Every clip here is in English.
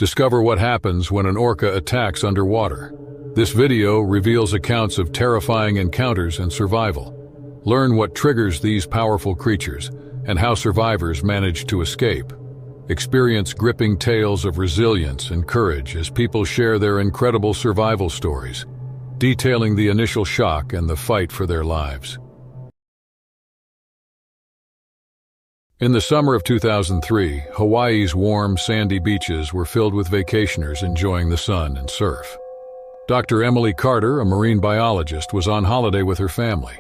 Discover what happens when an orca attacks underwater. This video reveals accounts of terrifying encounters and survival. Learn what triggers these powerful creatures and how survivors manage to escape. Experience gripping tales of resilience and courage as people share their incredible survival stories, detailing the initial shock and the fight for their lives. In the summer of 2003, Hawaii's warm, sandy beaches were filled with vacationers enjoying the sun and surf. Dr. Emily Carter, a marine biologist, was on holiday with her family.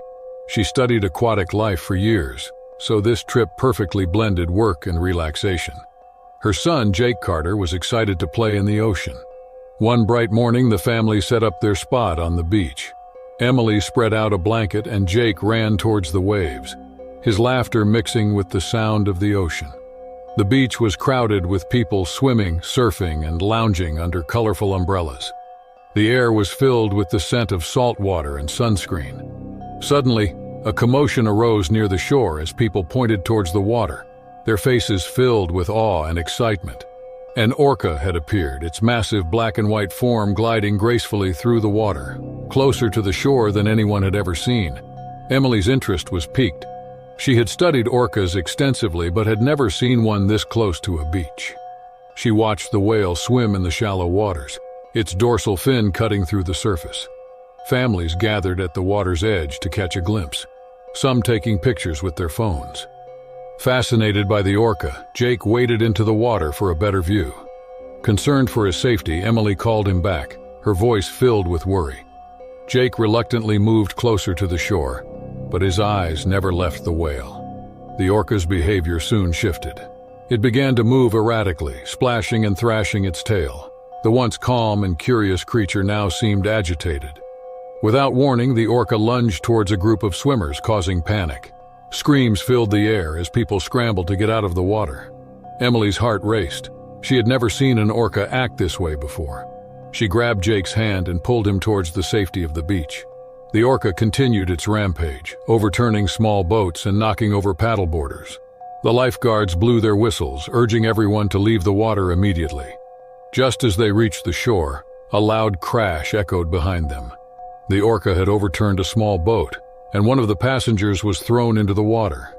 She studied aquatic life for years, so this trip perfectly blended work and relaxation. Her son, Jake Carter, was excited to play in the ocean. One bright morning, the family set up their spot on the beach. Emily spread out a blanket and Jake ran towards the waves, his laughter mixing with the sound of the ocean. The beach was crowded with people swimming, surfing, and lounging under colorful umbrellas. The air was filled with the scent of salt water and sunscreen. Suddenly, a commotion arose near the shore as people pointed towards the water, their faces filled with awe and excitement. An orca had appeared, its massive black and white form gliding gracefully through the water, closer to the shore than anyone had ever seen. Emily's interest was piqued. She had studied orcas extensively but had never seen one this close to a beach. She watched the whale swim in the shallow waters, its dorsal fin cutting through the surface. Families gathered at the water's edge to catch a glimpse, some taking pictures with their phones. Fascinated by the orca, Jake waded into the water for a better view. Concerned for his safety, Emily called him back, her voice filled with worry. Jake reluctantly moved closer to the shore, but his eyes never left the whale. The orca's behavior soon shifted. It began to move erratically, splashing and thrashing its tail. The once calm and curious creature now seemed agitated. Without warning, the orca lunged towards a group of swimmers, causing panic. Screams filled the air as people scrambled to get out of the water. Emily's heart raced. She had never seen an orca act this way before. She grabbed Jake's hand and pulled him towards the safety of the beach. The orca continued its rampage, overturning small boats and knocking over paddleboarders. The lifeguards blew their whistles, urging everyone to leave the water immediately. Just as they reached the shore, a loud crash echoed behind them. The orca had overturned a small boat, and one of the passengers was thrown into the water.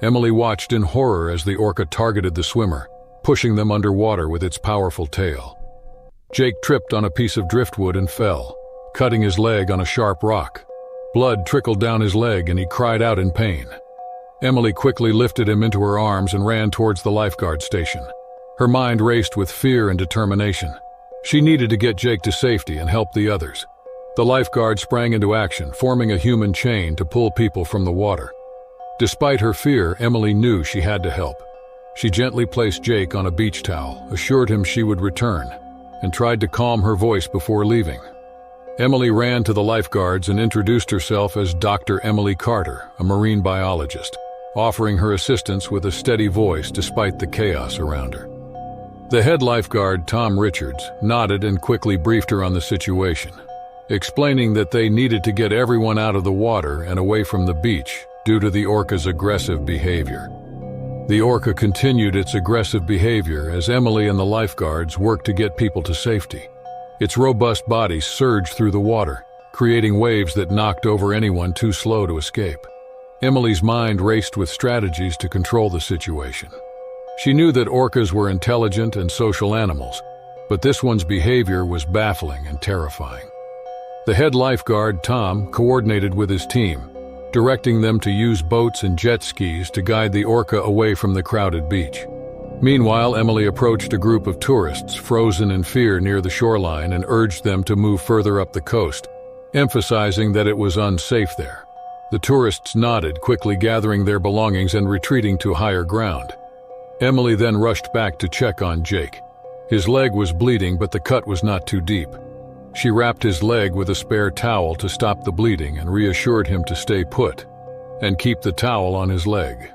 Emily watched in horror as the orca targeted the swimmer, pushing them underwater with its powerful tail. Jake tripped on a piece of driftwood and fell, cutting his leg on a sharp rock. Blood trickled down his leg and he cried out in pain. Emily quickly lifted him into her arms and ran towards the lifeguard station. Her mind raced with fear and determination. She needed to get Jake to safety and help the others. The lifeguard sprang into action, forming a human chain to pull people from the water. Despite her fear, Emily knew she had to help. She gently placed Jake on a beach towel, assured him she would return, and tried to calm her voice before leaving. Emily ran to the lifeguards and introduced herself as Dr. Emily Carter, a marine biologist, offering her assistance with a steady voice despite the chaos around her. The head lifeguard, Tom Richards, nodded and quickly briefed her on the situation, explaining that they needed to get everyone out of the water and away from the beach due to the orca's aggressive behavior. The orca continued its aggressive behavior as Emily and the lifeguards worked to get people to safety. Its robust body surged through the water, creating waves that knocked over anyone too slow to escape. Emily's mind raced with strategies to control the situation. She knew that orcas were intelligent and social animals, but this one's behavior was baffling and terrifying. The head lifeguard, Tom, coordinated with his team, directing them to use boats and jet skis to guide the orca away from the crowded beach. Meanwhile, Emily approached a group of tourists frozen in fear near the shoreline and urged them to move further up the coast, emphasizing that it was unsafe there. The tourists nodded, quickly gathering their belongings and retreating to higher ground. Emily then rushed back to check on Jake. His leg was bleeding, but the cut was not too deep. She wrapped his leg with a spare towel to stop the bleeding and reassured him to stay put and keep the towel on his leg.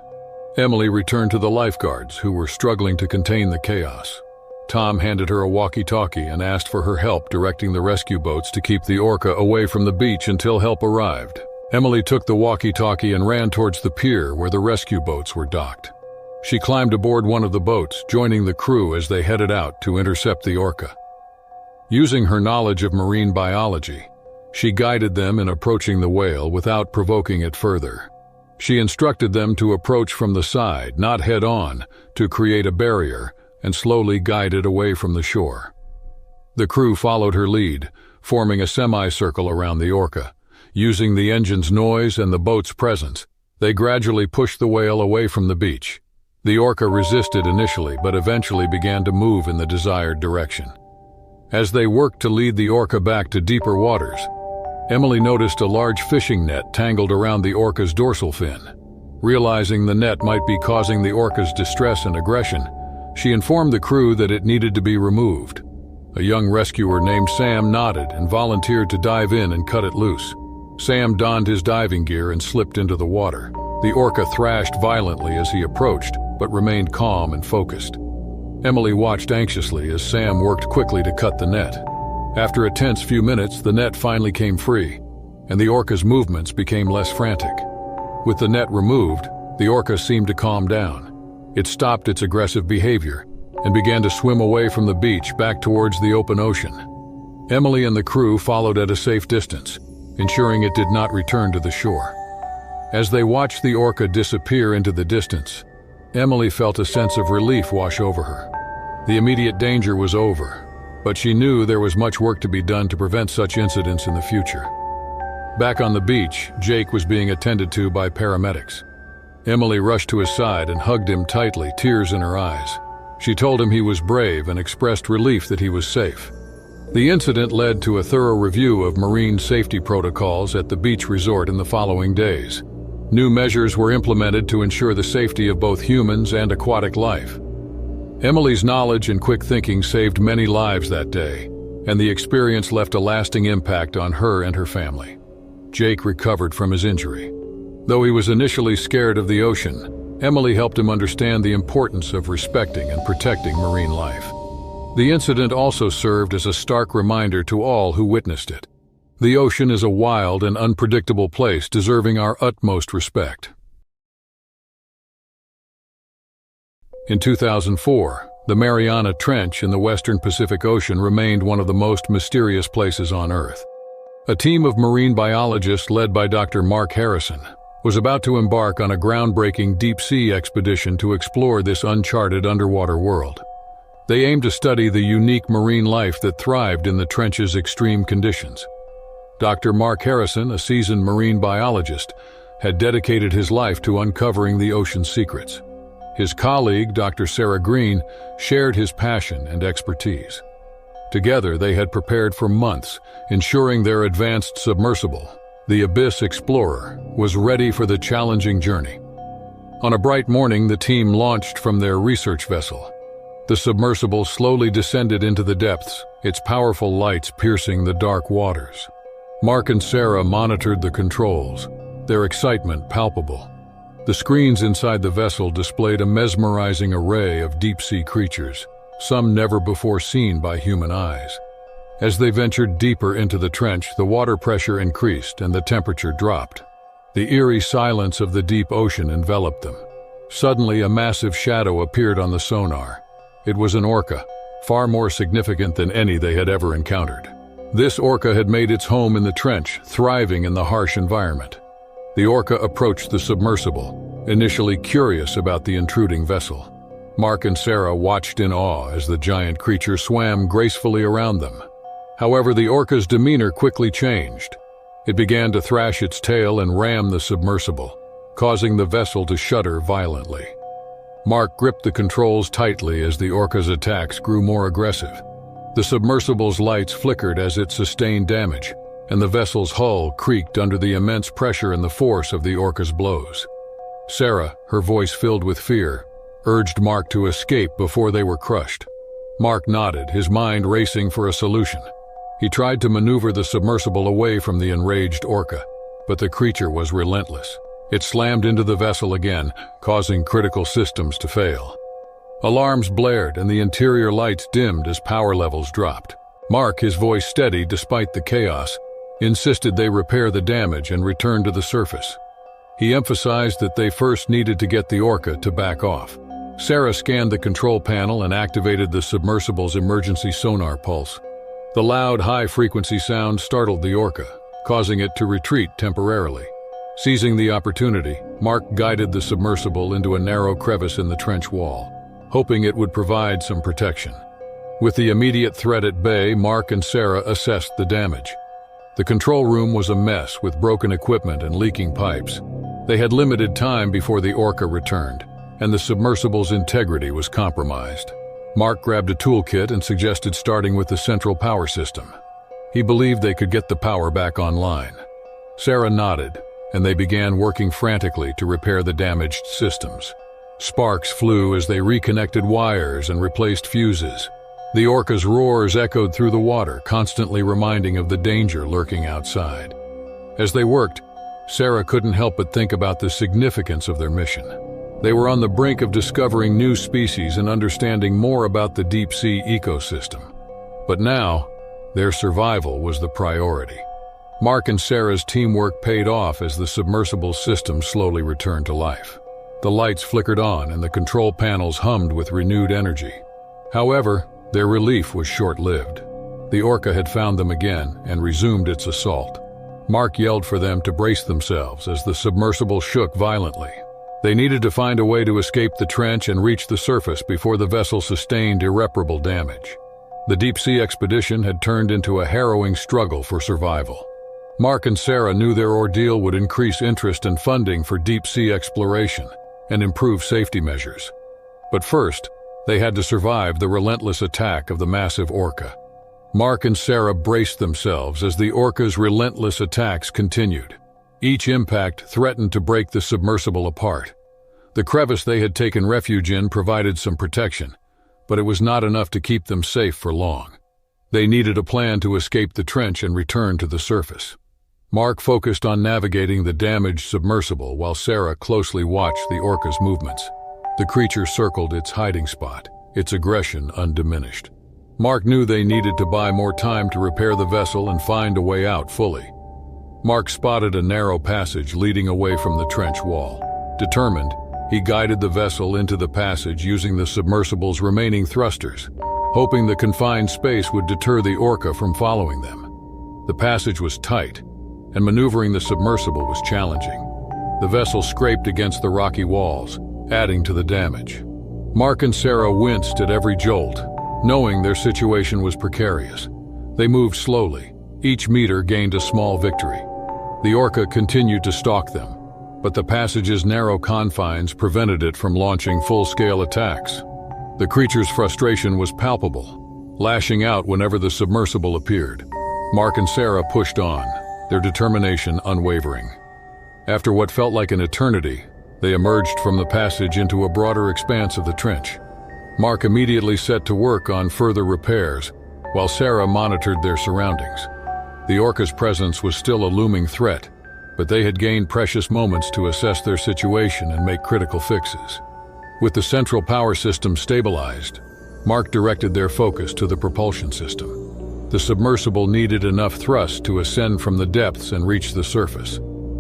Emily returned to the lifeguards, who were struggling to contain the chaos. Tom handed her a walkie-talkie and asked for her help directing the rescue boats to keep the orca away from the beach until help arrived. Emily took the walkie-talkie and ran towards the pier where the rescue boats were docked. She climbed aboard one of the boats, joining the crew as they headed out to intercept the orca. Using her knowledge of marine biology, she guided them in approaching the whale without provoking it further. She instructed them to approach from the side, not head-on, to create a barrier, and slowly guide it away from the shore. The crew followed her lead, forming a semicircle around the orca. Using the engine's noise and the boat's presence, they gradually pushed the whale away from the beach. The orca resisted initially, but eventually began to move in the desired direction. As they worked to lead the orca back to deeper waters, Emily noticed a large fishing net tangled around the orca's dorsal fin. Realizing the net might be causing the orca's distress and aggression, she informed the crew that it needed to be removed. A young rescuer named Sam nodded and volunteered to dive in and cut it loose. Sam donned his diving gear and slipped into the water. The orca thrashed violently as he approached, but remained calm and focused. Emily watched anxiously as Sam worked quickly to cut the net. After a tense few minutes, the net finally came free, and the orca's movements became less frantic. With the net removed, the orca seemed to calm down. It stopped its aggressive behavior and began to swim away from the beach back towards the open ocean. Emily and the crew followed at a safe distance, ensuring it did not return to the shore. As they watched the orca disappear into the distance, Emily felt a sense of relief wash over her. The immediate danger was over, but she knew there was much work to be done to prevent such incidents in the future. Back on the beach, Jake was being attended to by paramedics. Emily rushed to his side and hugged him tightly, tears in her eyes. She told him he was brave and expressed relief that he was safe. The incident led to a thorough review of marine safety protocols at the beach resort in the following days. New measures were implemented to ensure the safety of both humans and aquatic life. Emily's knowledge and quick thinking saved many lives that day, and the experience left a lasting impact on her and her family. Jake recovered from his injury. Though he was initially scared of the ocean, Emily helped him understand the importance of respecting and protecting marine life. The incident also served as a stark reminder to all who witnessed it. The ocean is a wild and unpredictable place deserving our utmost respect. In 2004, the Mariana Trench in the western Pacific Ocean remained one of the most mysterious places on Earth. A team of marine biologists led by Dr. Mark Harrison was about to embark on a groundbreaking deep-sea expedition to explore this uncharted underwater world. They aimed to study the unique marine life that thrived in the trench's extreme conditions. Dr. Mark Harrison, a seasoned marine biologist, had dedicated his life to uncovering the ocean's secrets. His colleague, Dr. Sarah Green, shared his passion and expertise. Together, they had prepared for months, ensuring their advanced submersible, the Abyss Explorer, was ready for the challenging journey. On a bright morning, the team launched from their research vessel. The submersible slowly descended into the depths, its powerful lights piercing the dark waters. Mark and Sarah monitored the controls, their excitement palpable. The screens inside the vessel displayed a mesmerizing array of deep-sea creatures, some never before seen by human eyes. As they ventured deeper into the trench, the water pressure increased and the temperature dropped. The eerie silence of the deep ocean enveloped them. Suddenly, a massive shadow appeared on the sonar. It was an orca, far more significant than any they had ever encountered. This orca had made its home in the trench, thriving in the harsh environment. The orca approached the submersible, initially curious about the intruding vessel. Mark and Sarah watched in awe as the giant creature swam gracefully around them. However, the orca's demeanor quickly changed. It began to thrash its tail and ram the submersible, causing the vessel to shudder violently. Mark gripped the controls tightly as the orca's attacks grew more aggressive. The submersible's lights flickered as it sustained damage, and the vessel's hull creaked under the immense pressure and the force of the orca's blows. Sarah, her voice filled with fear, urged Mark to escape before they were crushed. Mark nodded, his mind racing for a solution. He tried to maneuver the submersible away from the enraged orca, but the creature was relentless. It slammed into the vessel again, causing critical systems to fail. Alarms blared and the interior lights dimmed as power levels dropped. Mark, his voice steady despite the chaos, insisted they repair the damage and return to the surface. He emphasized that they first needed to get the orca to back off. Sarah scanned the control panel and activated the submersible's emergency sonar pulse. The loud, high-frequency sound startled the Orca, causing it to retreat temporarily. Seizing the opportunity, Mark guided the submersible into a narrow crevice in the trench wall, hoping it would provide some protection. With the immediate threat at bay, Mark and Sarah assessed the damage. The control room was a mess with broken equipment and leaking pipes. They had limited time before the Orca returned, and the submersible's integrity was compromised. Mark grabbed a toolkit and suggested starting with the central power system. He believed they could get the power back online. Sarah nodded, and they began working frantically to repair the damaged systems. Sparks flew as they reconnected wires and replaced fuses. The Orca's roars echoed through the water, constantly reminding of the danger lurking outside. As they worked, Sarah couldn't help but think about the significance of their mission. They were on the brink of discovering new species and understanding more about the deep-sea ecosystem. But now, their survival was the priority. Mark and Sarah's teamwork paid off as the submersible system slowly returned to life. The lights flickered on and the control panels hummed with renewed energy. However, their relief was short-lived. The Orca had found them again and resumed its assault. Mark yelled for them to brace themselves as the submersible shook violently. They needed to find a way to escape the trench and reach the surface before the vessel sustained irreparable damage. The deep-sea expedition had turned into a harrowing struggle for survival. Mark and Sarah knew their ordeal would increase interest and funding for deep-sea exploration and improve safety measures. But first, they had to survive the relentless attack of the massive Orca. Mark and Sarah braced themselves as the Orca's relentless attacks continued. Each impact threatened to break the submersible apart. The crevice they had taken refuge in provided some protection, but it was not enough to keep them safe for long. They needed a plan to escape the trench and return to the surface. Mark focused on navigating the damaged submersible while Sarah closely watched the Orca's movements. The creature circled its hiding spot, its aggression undiminished. Mark knew they needed to buy more time to repair the vessel and find a way out fully. Mark spotted a narrow passage leading away from the trench wall. Determined, he guided the vessel into the passage using the submersible's remaining thrusters, hoping the confined space would deter the Orca from following them. The passage was tight, and maneuvering the submersible was challenging. The vessel scraped against the rocky walls, adding to the damage. Mark and Sarah winced at every jolt, knowing their situation was precarious. They moved slowly. Each meter gained a small victory. The Orca continued to stalk them, but the passage's narrow confines prevented it from launching full-scale attacks. The creature's frustration was palpable, lashing out whenever the submersible appeared. Mark and Sarah pushed on, their determination unwavering. After what felt like an eternity, they emerged from the passage into a broader expanse of the trench. Mark immediately set to work on further repairs, while Sarah monitored their surroundings. The Orca's presence was still a looming threat, but they had gained precious moments to assess their situation and make critical fixes. With the central power system stabilized, Mark directed their focus to the propulsion system. The submersible needed enough thrust to ascend from the depths and reach the surface.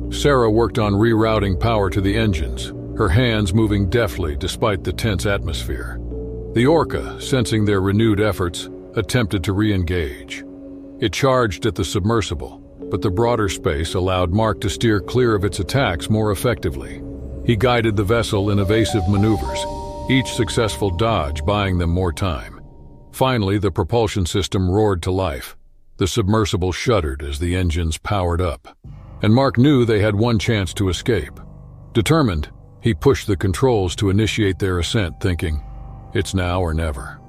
Sarah worked on rerouting power to the engines, her hands moving deftly despite the tense atmosphere. The Orca, sensing their renewed efforts, attempted to re-engage. It charged at the submersible, but the broader space allowed Mark to steer clear of its attacks more effectively. He guided the vessel in evasive maneuvers, each successful dodge buying them more time. Finally, the propulsion system roared to life. The submersible shuddered as the engines powered up, and Mark knew they had one chance to escape. Determined, he pushed the controls to initiate their ascent, thinking, "It's now or never."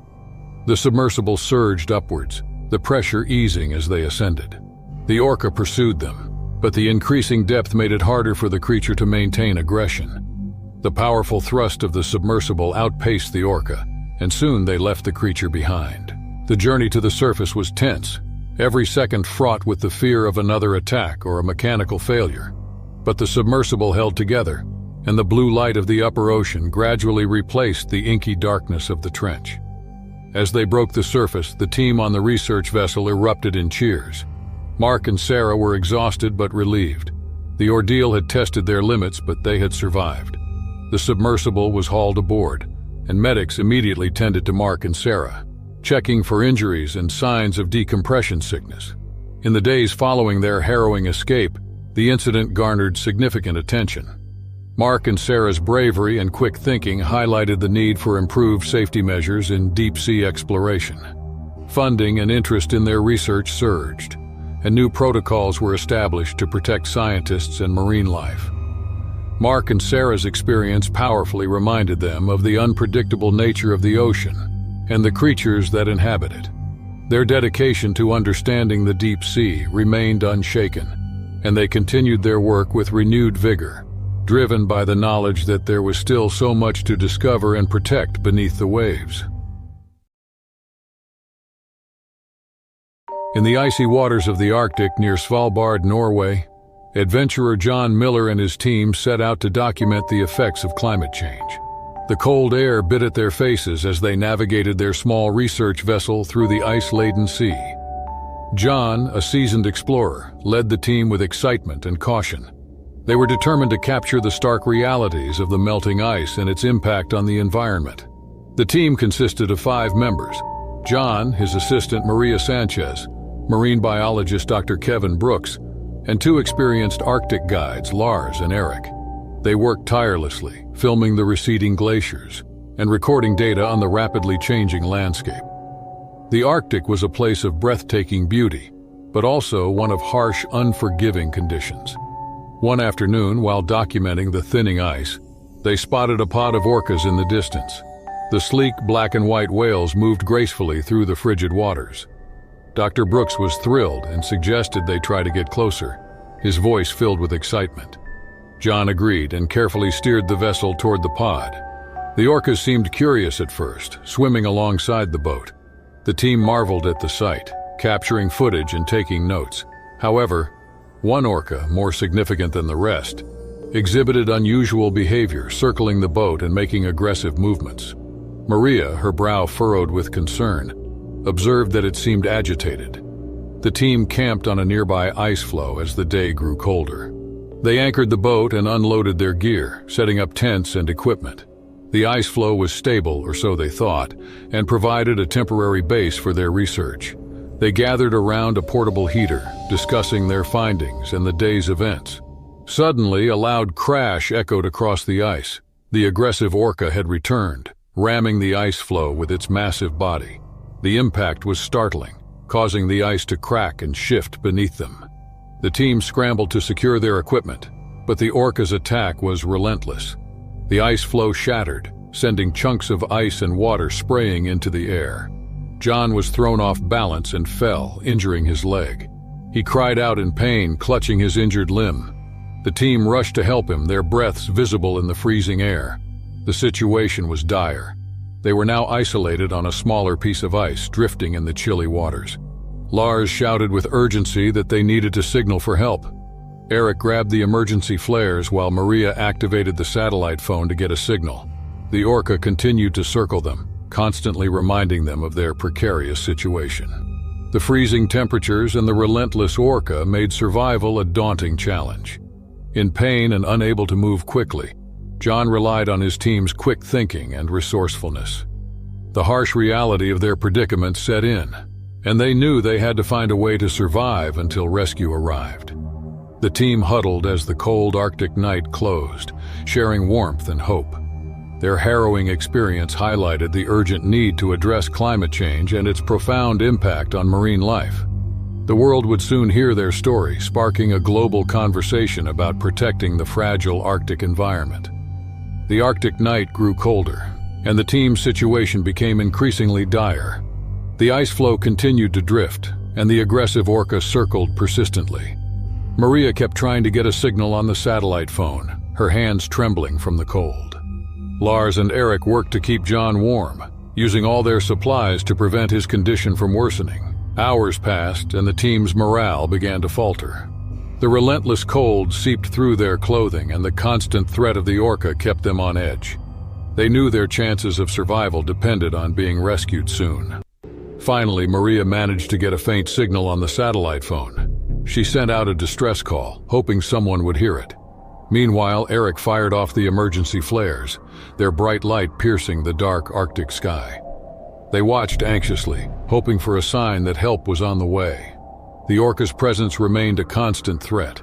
The submersible surged upwards, the pressure easing as they ascended. The Orca pursued them, but the increasing depth made it harder for the creature to maintain aggression. The powerful thrust of the submersible outpaced the Orca, and soon they left the creature behind. The journey to the surface was tense, every second fraught with the fear of another attack or a mechanical failure. But the submersible held together, and the blue light of the upper ocean gradually replaced the inky darkness of the trench. As they broke the surface, the team on the research vessel erupted in cheers. Mark and Sarah were exhausted but relieved. The ordeal had tested their limits, but they had survived. The submersible was hauled aboard, and medics immediately tended to Mark and Sarah, checking for injuries and signs of decompression sickness. In the days following their harrowing escape, the incident garnered significant attention. Mark and Sarah's bravery and quick thinking highlighted the need for improved safety measures in deep-sea exploration. Funding and interest in their research surged, and new protocols were established to protect scientists and marine life. Mark and Sarah's experience powerfully reminded them of the unpredictable nature of the ocean and the creatures that inhabit it. Their dedication to understanding the deep sea remained unshaken, and they continued their work with renewed vigor, driven by the knowledge that there was still so much to discover and protect beneath the waves. In the icy waters of the Arctic near Svalbard, Norway, adventurer John Miller and his team set out to document the effects of climate change. The cold air bit at their faces as they navigated their small research vessel through the ice-laden sea. John, a seasoned explorer, led the team with excitement and caution. They were determined to capture the stark realities of the melting ice and its impact on the environment. The team consisted of 5 members: John, his assistant Maria Sanchez, marine biologist Dr. Kevin Brooks, and 2 experienced Arctic guides, Lars and Eric. They worked tirelessly, filming the receding glaciers and recording data on the rapidly changing landscape. The Arctic was a place of breathtaking beauty, but also one of harsh, unforgiving conditions. One afternoon, while documenting the thinning ice, they spotted a pod of orcas in the distance. The sleek black and white whales moved gracefully through the frigid waters. Dr. Brooks was thrilled and suggested they try to get closer, his voice filled with excitement. John agreed and carefully steered the vessel toward the pod. The orcas seemed curious at first, swimming alongside the boat. The team marveled at the sight, capturing footage and taking notes. However, one orca, more significant than the rest, exhibited unusual behavior, circling the boat and making aggressive movements. Maria, her brow furrowed with concern, observed that it seemed agitated. The team camped on a nearby ice floe as the day grew colder. They anchored the boat and unloaded their gear, setting up tents and equipment. The ice floe was stable, or so they thought, and provided a temporary base for their research. They gathered around a portable heater, discussing their findings and the day's events. Suddenly, a loud crash echoed across the ice. The aggressive orca had returned, ramming the ice floe with its massive body. The impact was startling, causing the ice to crack and shift beneath them. The team scrambled to secure their equipment, but the orca's attack was relentless. The ice floe shattered, sending chunks of ice and water spraying into the air. John was thrown off balance and fell, injuring his leg. He cried out in pain, clutching his injured limb. The team rushed to help him, their breaths visible in the freezing air. The situation was dire. They were now isolated on a smaller piece of ice, drifting in the chilly waters. Lars shouted with urgency that they needed to signal for help. Eric grabbed the emergency flares while Maria activated the satellite phone to get a signal. The orca continued to circle them, constantly reminding them of their precarious situation. The freezing temperatures and the relentless orca made survival a daunting challenge. In pain and unable to move quickly, John relied on his team's quick thinking and resourcefulness. The harsh reality of their predicament set in, and they knew they had to find a way to survive until rescue arrived. The team huddled as the cold Arctic night closed, sharing warmth and hope. Their harrowing experience highlighted the urgent need to address climate change and its profound impact on marine life. The world would soon hear their story, sparking a global conversation about protecting the fragile Arctic environment. The Arctic night grew colder, and the team's situation became increasingly dire. The ice floe continued to drift, and the aggressive orca circled persistently. Maria kept trying to get a signal on the satellite phone, her hands trembling from the cold. Lars and Eric worked to keep John warm, using all their supplies to prevent his condition from worsening. Hours passed, and the team's morale began to falter. The relentless cold seeped through their clothing, and the constant threat of the orca kept them on edge. They knew their chances of survival depended on being rescued soon. Finally, Maria managed to get a faint signal on the satellite phone. She sent out a distress call, hoping someone would hear it. Meanwhile, Eric fired off the emergency flares, their bright light piercing the dark Arctic sky. They watched anxiously, hoping for a sign that help was on the way. The Orca's presence remained a constant threat.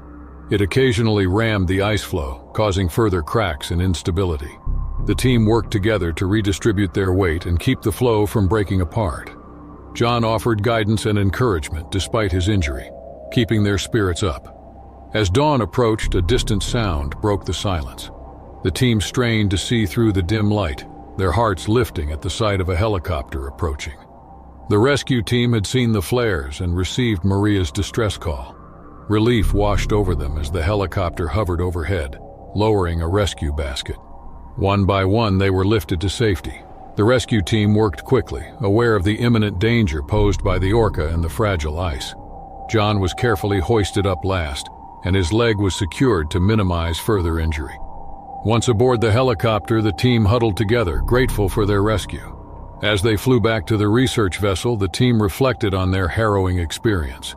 It occasionally rammed the ice floe, causing further cracks and instability. The team worked together to redistribute their weight and keep the floe from breaking apart. John offered guidance and encouragement despite his injury, keeping their spirits up. As dawn approached, a distant sound broke the silence. The team strained to see through the dim light, their hearts lifting at the sight of a helicopter approaching. The rescue team had seen the flares and received Maria's distress call. Relief washed over them as the helicopter hovered overhead, lowering a rescue basket. One by one, they were lifted to safety. The rescue team worked quickly, aware of the imminent danger posed by the Orca and the fragile ice. John was carefully hoisted up last, and his leg was secured to minimize further injury. Once aboard the helicopter, the team huddled together, grateful for their rescue. As they flew back to the research vessel, the team reflected on their harrowing experience.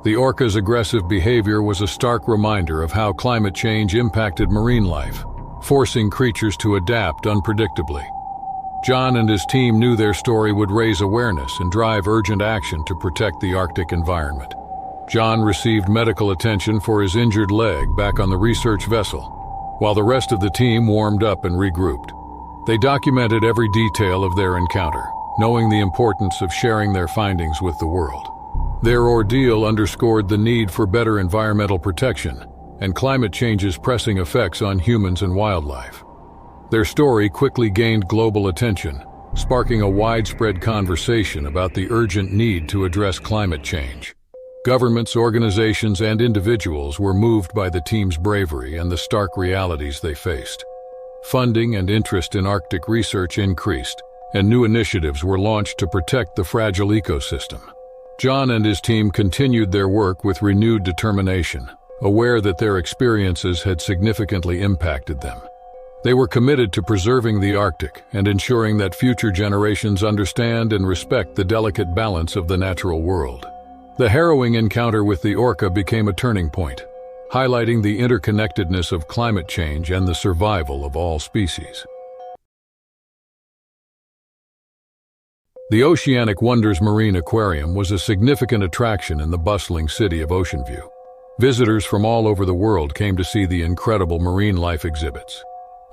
The Orca's aggressive behavior was a stark reminder of how climate change impacted marine life, forcing creatures to adapt unpredictably. John and his team knew their story would raise awareness and drive urgent action to protect the Arctic environment. John received medical attention for his injured leg back on the research vessel, while the rest of the team warmed up and regrouped. They documented every detail of their encounter, knowing the importance of sharing their findings with the world. Their ordeal underscored the need for better environmental protection and climate change's pressing effects on humans and wildlife. Their story quickly gained global attention, sparking a widespread conversation about the urgent need to address climate change. Governments, organizations, and individuals were moved by the team's bravery and the stark realities they faced. Funding and interest in Arctic research increased, and new initiatives were launched to protect the fragile ecosystem. John and his team continued their work with renewed determination, aware that their experiences had significantly impacted them. They were committed to preserving the Arctic and ensuring that future generations understand and respect the delicate balance of the natural world. The harrowing encounter with the Orca became a turning point, highlighting the interconnectedness of climate change and the survival of all species. The Oceanic Wonders Marine Aquarium was a significant attraction in the bustling city of Ocean View. Visitors from all over the world came to see the incredible marine life exhibits.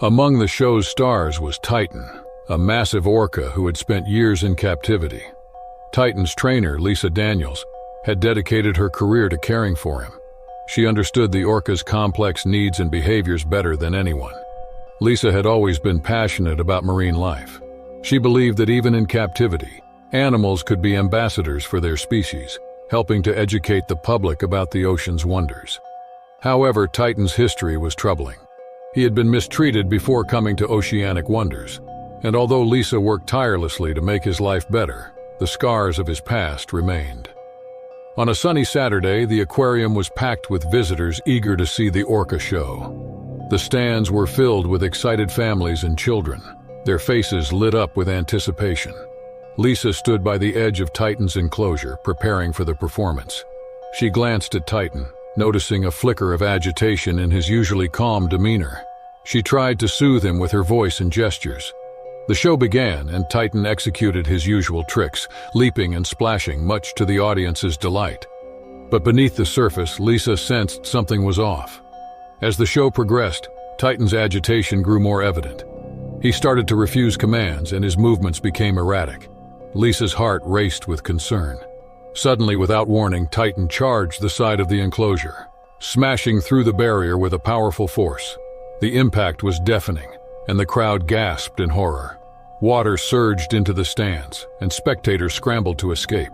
Among the show's stars was Titan, a massive orca who had spent years in captivity. Titan's trainer, Lisa Daniels, had dedicated her career to caring for him. She understood the orca's complex needs and behaviors better than anyone. Lisa had always been passionate about marine life. She believed that even in captivity, animals could be ambassadors for their species, helping to educate the public about the ocean's wonders. However, Titan's history was troubling. He had been mistreated before coming to Oceanic Wonders, and although Lisa worked tirelessly to make his life better, the scars of his past remained. On a sunny Saturday, the aquarium was packed with visitors eager to see the Orca show. The stands were filled with excited families and children, their faces lit up with anticipation. Lisa stood by the edge of Titan's enclosure, preparing for the performance. She glanced at Titan, noticing a flicker of agitation in his usually calm demeanor. She tried to soothe him with her voice and gestures. The show began, and Titan executed his usual tricks, leaping and splashing, much to the audience's delight. But beneath the surface, Lisa sensed something was off. As the show progressed, Titan's agitation grew more evident. He started to refuse commands, and his movements became erratic. Lisa's heart raced with concern. Suddenly, without warning, Titan charged the side of the enclosure, smashing through the barrier with a powerful force. The impact was deafening, and the crowd gasped in horror. Water surged into the stands, and spectators scrambled to escape.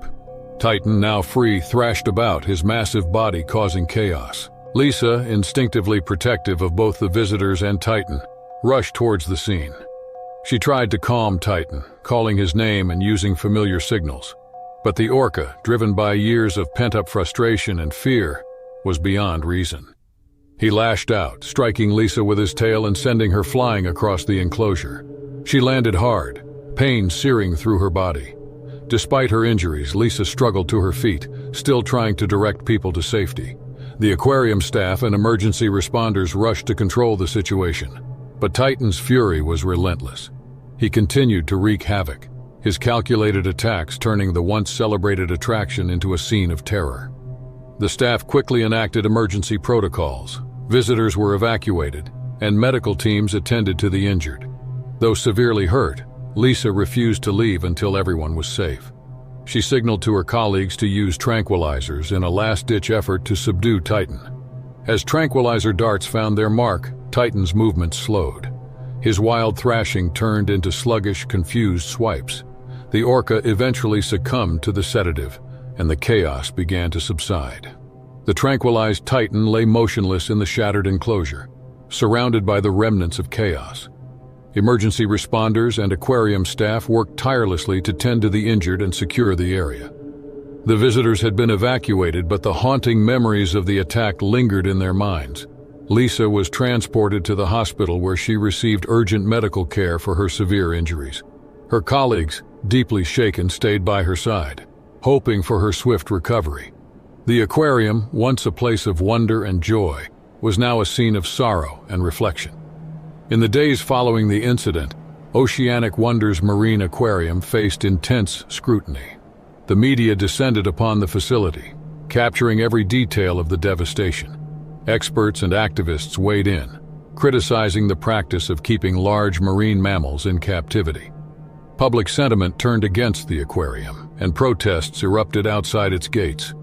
Titan, now free, thrashed about, his massive body causing chaos. Lisa, instinctively protective of both the visitors and Titan, rushed towards the scene. She tried to calm Titan, calling his name and using familiar signals. But the orca, driven by years of pent-up frustration and fear, was beyond reason. He lashed out, striking Lisa with his tail and sending her flying across the enclosure. She landed hard, pain searing through her body. Despite her injuries, Lisa struggled to her feet, still trying to direct people to safety. The aquarium staff and emergency responders rushed to control the situation, but Titan's fury was relentless. He continued to wreak havoc, his calculated attacks turning the once celebrated attraction into a scene of terror. The staff quickly enacted emergency protocols, visitors were evacuated, and medical teams attended to the injured. Though severely hurt, Lisa refused to leave until everyone was safe. She signaled to her colleagues to use tranquilizers in a last-ditch effort to subdue Titan. As tranquilizer darts found their mark, Titan's movement slowed. His wild thrashing turned into sluggish, confused swipes. The Orca eventually succumbed to the sedative, and the chaos began to subside. The tranquilized Titan lay motionless in the shattered enclosure, surrounded by the remnants of chaos. Emergency responders and aquarium staff worked tirelessly to tend to the injured and secure the area. The visitors had been evacuated, but the haunting memories of the attack lingered in their minds. Lisa was transported to the hospital where she received urgent medical care for her severe injuries. Her colleagues, deeply shaken, stayed by her side, hoping for her swift recovery. The aquarium, once a place of wonder and joy, was now a scene of sorrow and reflection. In the days following the incident, Oceanic Wonders Marine Aquarium faced intense scrutiny. The media descended upon the facility, capturing every detail of the devastation. Experts and activists weighed in, criticizing the practice of keeping large marine mammals in captivity. Public sentiment turned against the aquarium, and protests erupted outside its gates.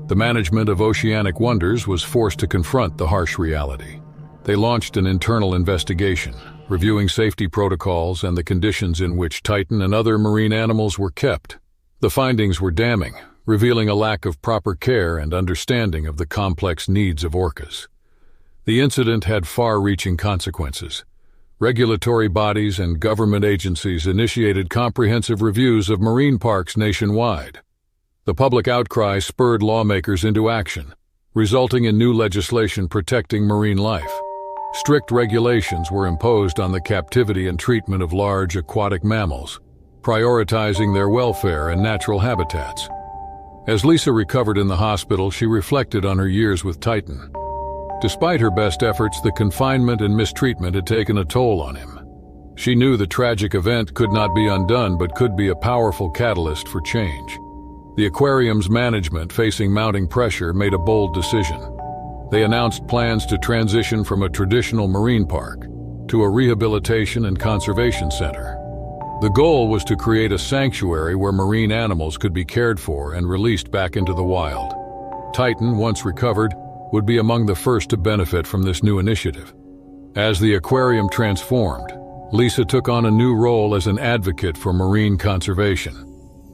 The management of Oceanic Wonders was forced to confront the harsh reality. They launched an internal investigation, reviewing safety protocols and the conditions in which Titan and other marine animals were kept. The findings were damning, revealing a lack of proper care and understanding of the complex needs of orcas. The incident had far-reaching consequences. Regulatory bodies and government agencies initiated comprehensive reviews of marine parks nationwide. The public outcry spurred lawmakers into action, resulting in new legislation protecting marine life. Strict regulations were imposed on the captivity and treatment of large aquatic mammals, prioritizing their welfare and natural habitats. As Lisa recovered in the hospital, she reflected on her years with Titan. Despite her best efforts, the confinement and mistreatment had taken a toll on him. She knew the tragic event could not be undone, but could be a powerful catalyst for change. The aquarium's management, facing mounting pressure, made a bold decision. They announced plans to transition from a traditional marine park to a rehabilitation and conservation center. The goal was to create a sanctuary where marine animals could be cared for and released back into the wild. Titan, once recovered, would be among the first to benefit from this new initiative. As the aquarium transformed, Lisa took on a new role as an advocate for marine conservation.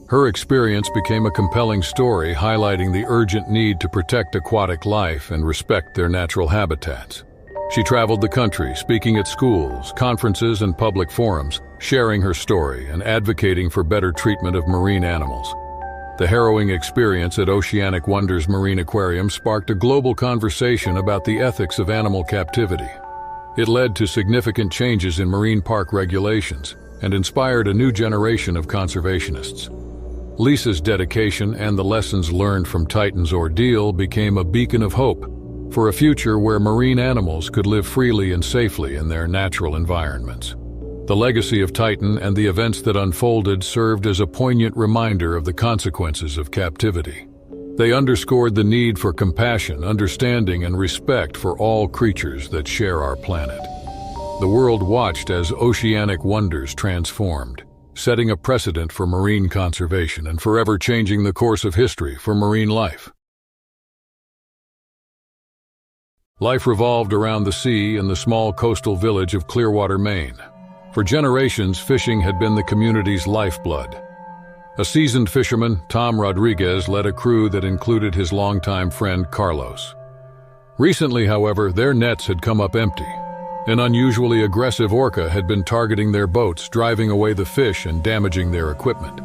Her experience became a compelling story highlighting the urgent need to protect aquatic life and respect their natural habitats. She traveled the country, speaking at schools, conferences, and public forums, sharing her story and advocating for better treatment of marine animals. The harrowing experience at Oceanic Wonders Marine Aquarium sparked a global conversation about the ethics of animal captivity. It led to significant changes in marine park regulations and inspired a new generation of conservationists. Lisa's dedication and the lessons learned from Titan's ordeal became a beacon of hope for a future where marine animals could live freely and safely in their natural environments. The legacy of Titan and the events that unfolded served as a poignant reminder of the consequences of captivity. They underscored the need for compassion, understanding, and respect for all creatures that share our planet. The world watched as Oceanic Wonders transformed, setting a precedent for marine conservation and forever changing the course of history for marine life. Life revolved around the sea in the small coastal village of Clearwater, Maine. For generations, fishing had been the community's lifeblood. A seasoned fisherman, Tom Rodriguez, led a crew that included his longtime friend Carlos. Recently, however, their nets had come up empty. An unusually aggressive orca had been targeting their boats, driving away the fish and damaging their equipment.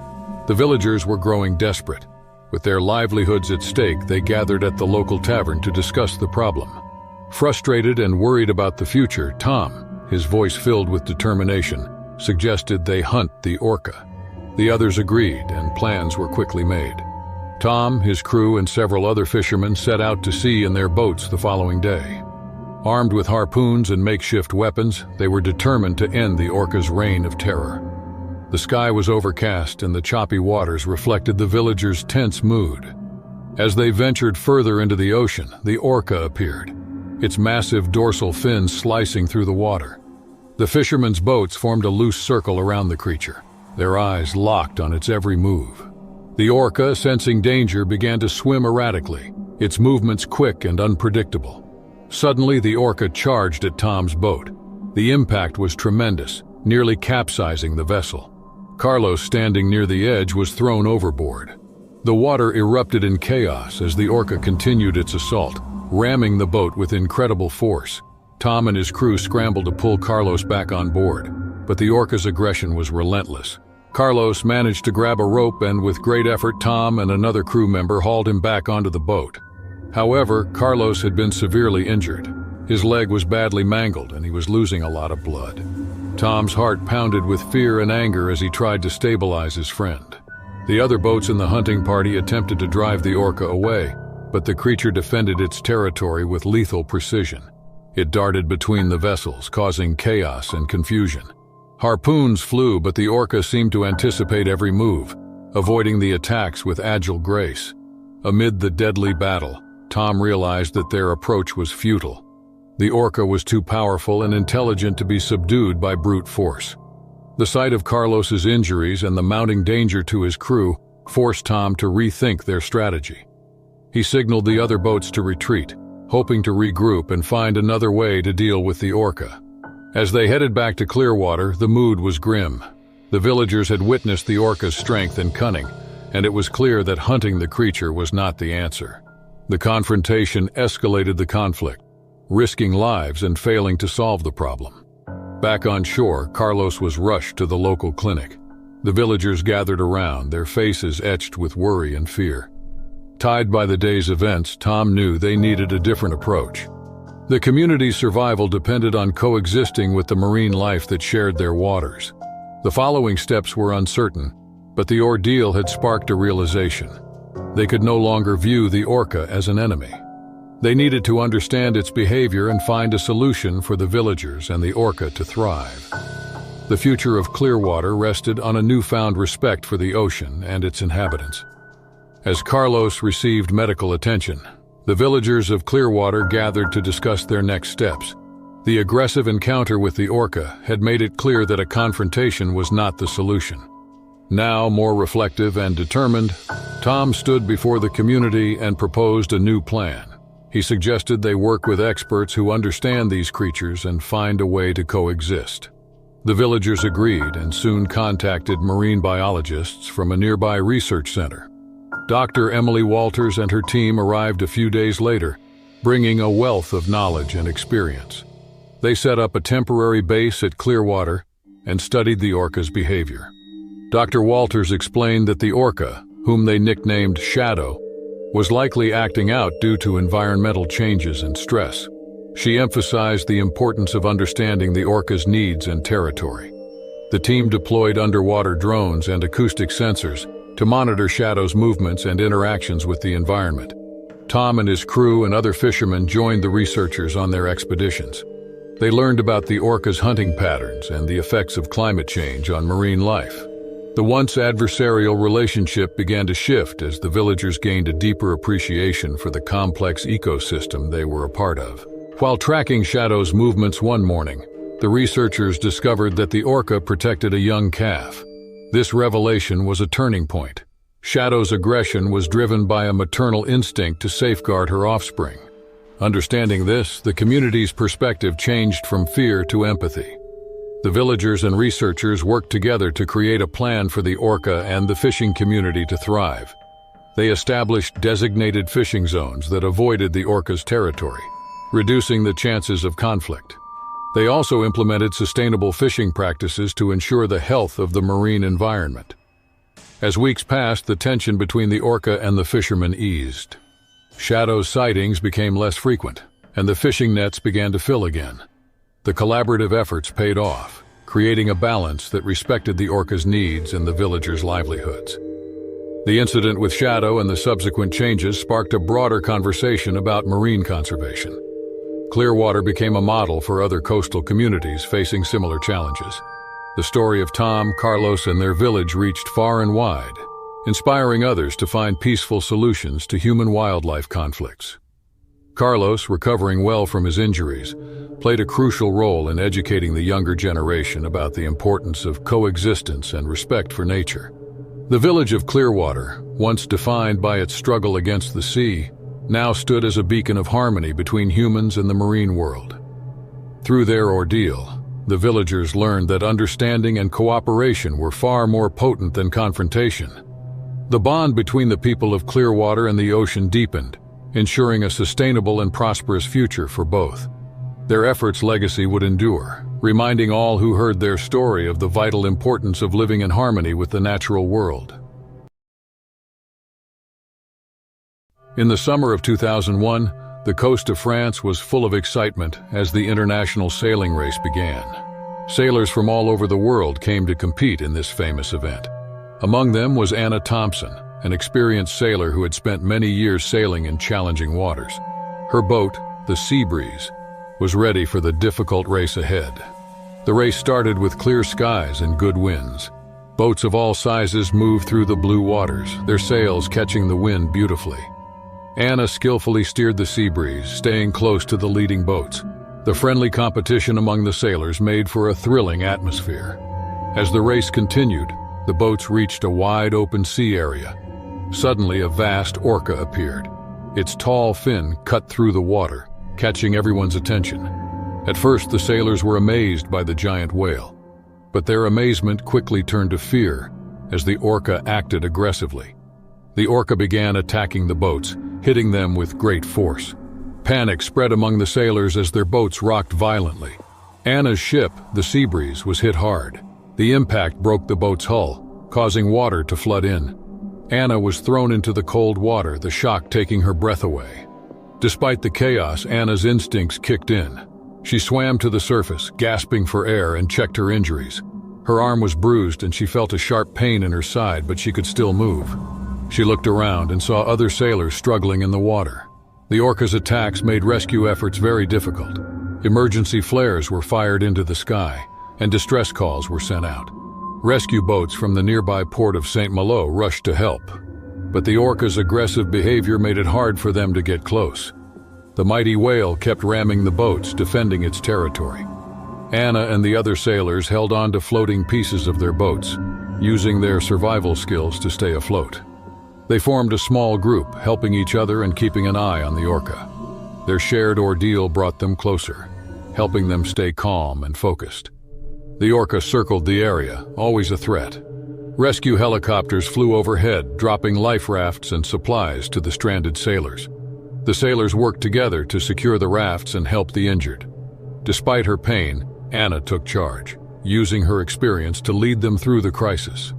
The villagers were growing desperate. With their livelihoods at stake, they gathered at the local tavern to discuss the problem. Frustrated and worried about the future, Tom, his voice filled with determination, suggested they hunt the orca. The others agreed, and plans were quickly made. Tom, his crew, and several other fishermen set out to sea in their boats the following day. Armed with harpoons and makeshift weapons, they were determined to end the Orca's reign of terror. The sky was overcast and the choppy waters reflected the villagers' tense mood. As they ventured further into the ocean, the Orca appeared, its massive dorsal fins slicing through the water. The fishermen's boats formed a loose circle around the creature, their eyes locked on its every move. The Orca, sensing danger, began to swim erratically, its movements quick and unpredictable. Suddenly, the Orca charged at Tom's boat. The impact was tremendous, nearly capsizing the vessel. Carlos, standing near the edge, was thrown overboard. The water erupted in chaos as the Orca continued its assault, ramming the boat with incredible force. Tom and his crew scrambled to pull Carlos back on board, but the Orca's aggression was relentless. Carlos managed to grab a rope and, with great effort, Tom and another crew member hauled him back onto the boat. However, Carlos had been severely injured. His leg was badly mangled and he was losing a lot of blood. Tom's heart pounded with fear and anger as he tried to stabilize his friend. The other boats in the hunting party attempted to drive the Orca away, but the creature defended its territory with lethal precision. It darted between the vessels, causing chaos and confusion. Harpoons flew, but the Orca seemed to anticipate every move, avoiding the attacks with agile grace. Amid the deadly battle, Tom realized that their approach was futile. The Orca was too powerful and intelligent to be subdued by brute force. The sight of Carlos's injuries and the mounting danger to his crew forced Tom to rethink their strategy. He signaled the other boats to retreat, hoping to regroup and find another way to deal with the Orca. As they headed back to Clearwater, the mood was grim. The villagers had witnessed the Orca's strength and cunning, and it was clear that hunting the creature was not the answer. The confrontation escalated the conflict, risking lives and failing to solve the problem. Back on shore, Carlos was rushed to the local clinic. The villagers gathered around, their faces etched with worry and fear. Tied by the day's events, Tom knew they needed a different approach. The community's survival depended on coexisting with the marine life that shared their waters. The following steps were uncertain, but the ordeal had sparked a realization. They could no longer view the Orca as an enemy. They needed to understand its behavior and find a solution for the villagers and the Orca to thrive. The future of Clearwater rested on a newfound respect for the ocean and its inhabitants. As Carlos received medical attention, the villagers of Clearwater gathered to discuss their next steps. The aggressive encounter with the Orca had made it clear that a confrontation was not the solution. Now, more reflective and determined, Tom stood before the community and proposed a new plan. He suggested they work with experts who understand these creatures and find a way to coexist. The villagers agreed and soon contacted marine biologists from a nearby research center. Dr. Emily Walters and her team arrived a few days later, bringing a wealth of knowledge and experience. They set up a temporary base at Clearwater and studied the Orca's behavior. Dr. Walters explained that the Orca, whom they nicknamed Shadow, was likely acting out due to environmental changes and stress. She emphasized the importance of understanding the Orca's needs and territory. The team deployed underwater drones and acoustic sensors to monitor Shadow's movements and interactions with the environment. Tom and his crew and other fishermen joined the researchers on their expeditions. They learned about the Orca's hunting patterns and the effects of climate change on marine life. The once adversarial relationship began to shift as the villagers gained a deeper appreciation for the complex ecosystem they were a part of. While tracking Shadow's movements one morning, the researchers discovered that the Orca protected a young calf. This revelation was a turning point. Shadow's aggression was driven by a maternal instinct to safeguard her offspring. Understanding this, the community's perspective changed from fear to empathy. The villagers and researchers worked together to create a plan for the Orca and the fishing community to thrive. They established designated fishing zones that avoided the Orca's territory, reducing the chances of conflict. They also implemented sustainable fishing practices to ensure the health of the marine environment. As weeks passed, the tension between the Orca and the fishermen eased. Shadow's sightings became less frequent, and the fishing nets began to fill again. The collaborative efforts paid off, creating a balance that respected the Orca's needs and the villagers' livelihoods. The incident with Shadow and the subsequent changes sparked a broader conversation about marine conservation. Clearwater became a model for other coastal communities facing similar challenges. The story of Tom, Carlos, and their village reached far and wide, inspiring others to find peaceful solutions to human-wildlife conflicts. Carlos, recovering well from his injuries, played a crucial role in educating the younger generation about the importance of coexistence and respect for nature. The village of Clearwater, once defined by its struggle against the sea, now stood as a beacon of harmony between humans and the marine world. Through their ordeal, the villagers learned that understanding and cooperation were far more potent than confrontation. The bond between the people of Clearwater and the ocean deepened, ensuring a sustainable and prosperous future for both. Their efforts' legacy would endure, reminding all who heard their story of the vital importance of living in harmony with the natural world. In the summer of 2001, the coast of France was full of excitement as the international sailing race began. Sailors from all over the world came to compete in this famous event. Among them was Anna Thompson, an experienced sailor who had spent many years sailing in challenging waters. Her boat, the Sea Breeze, was ready for the difficult race ahead. The race started with clear skies and good winds. Boats of all sizes moved through the blue waters, their sails catching the wind beautifully. Anna skillfully steered the Sea Breeze, staying close to the leading boats. The friendly competition among the sailors made for a thrilling atmosphere. As the race continued, the boats reached a wide open sea area. Suddenly, a vast orca appeared. Its tall fin cut through the water, catching everyone's attention. At first, the sailors were amazed by the giant whale, but their amazement quickly turned to fear as the orca acted aggressively. The orca began attacking the boats, hitting them with great force. Panic spread among the sailors as their boats rocked violently. Anna's ship, the Sea Breeze, was hit hard. The impact broke the boat's hull, causing water to flood in. Anna was thrown into the cold water, the shock taking her breath away. Despite the chaos, Anna's instincts kicked in. She swam to the surface, gasping for air, and checked her injuries. Her arm was bruised and she felt a sharp pain in her side, but she could still move. She looked around and saw other sailors struggling in the water. The orca's attacks made rescue efforts very difficult. Emergency flares were fired into the sky, and distress calls were sent out. Rescue boats from the nearby port of St. Malo rushed to help, but the orca's aggressive behavior made it hard for them to get close. The mighty whale kept ramming the boats, defending its territory. Anna and the other sailors held on to floating pieces of their boats, using their survival skills to stay afloat. They formed a small group, helping each other and keeping an eye on the orca. Their shared ordeal brought them closer, helping them stay calm and focused. The orca circled the area, always a threat. Rescue helicopters flew overhead, dropping life rafts and supplies to the stranded sailors. The sailors worked together to secure the rafts and help the injured. Despite her pain, Anna took charge, using her experience to lead them through the crisis.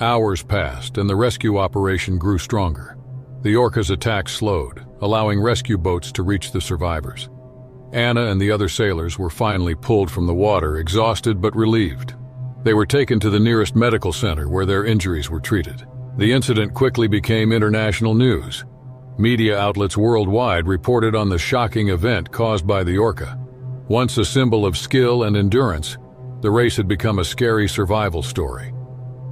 Hours passed and the rescue operation grew stronger. The orca's attack slowed, allowing rescue boats to reach the survivors. Anna and the other sailors were finally pulled from the water, exhausted but relieved. They were taken to the nearest medical center where their injuries were treated. The incident quickly became international news. Media outlets worldwide reported on the shocking event caused by the orca. Once a symbol of skill and endurance, the race had become a scary survival story.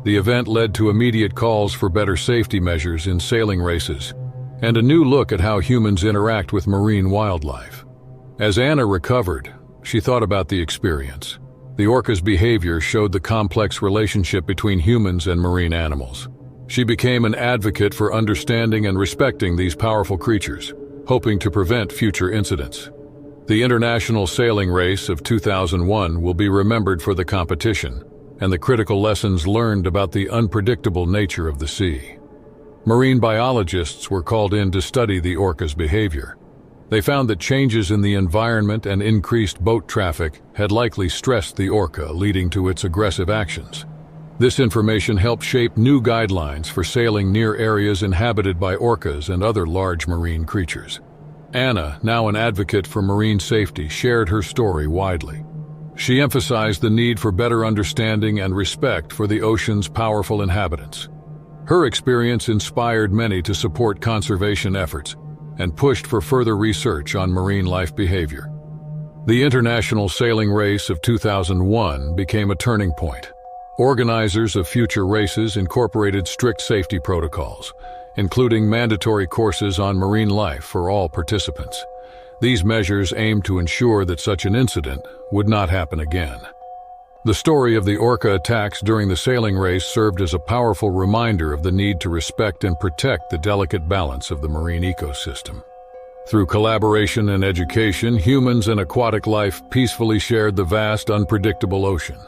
The event led to immediate calls for better safety measures in sailing races, and a new look at how humans interact with marine wildlife. As Anna recovered, she thought about the experience. The orca's behavior showed the complex relationship between humans and marine animals. She became an advocate for understanding and respecting these powerful creatures, hoping to prevent future incidents. The International Sailing Race of 2001 will be remembered for the competition and the critical lessons learned about the unpredictable nature of the sea. Marine biologists were called in to study the orca's behavior. They found that changes in the environment and increased boat traffic had likely stressed the orca, leading to its aggressive actions. This information helped shape new guidelines for sailing near areas inhabited by orcas and other large marine creatures. Anna, now an advocate for marine safety, shared her story widely. She emphasized the need for better understanding and respect for the ocean's powerful inhabitants. Her experience inspired many to support conservation efforts and pushed for further research on marine life behavior. The International Sailing Race of 2001 became a turning point. Organizers of future races incorporated strict safety protocols, including mandatory courses on marine life for all participants. These measures aimed to ensure that such an incident would not happen again. The story of the Orca attacks during the sailing race served as a powerful reminder of the need to respect and protect the delicate balance of the marine ecosystem. Through collaboration and education, humans and aquatic life peacefully shared the vast, unpredictable ocean.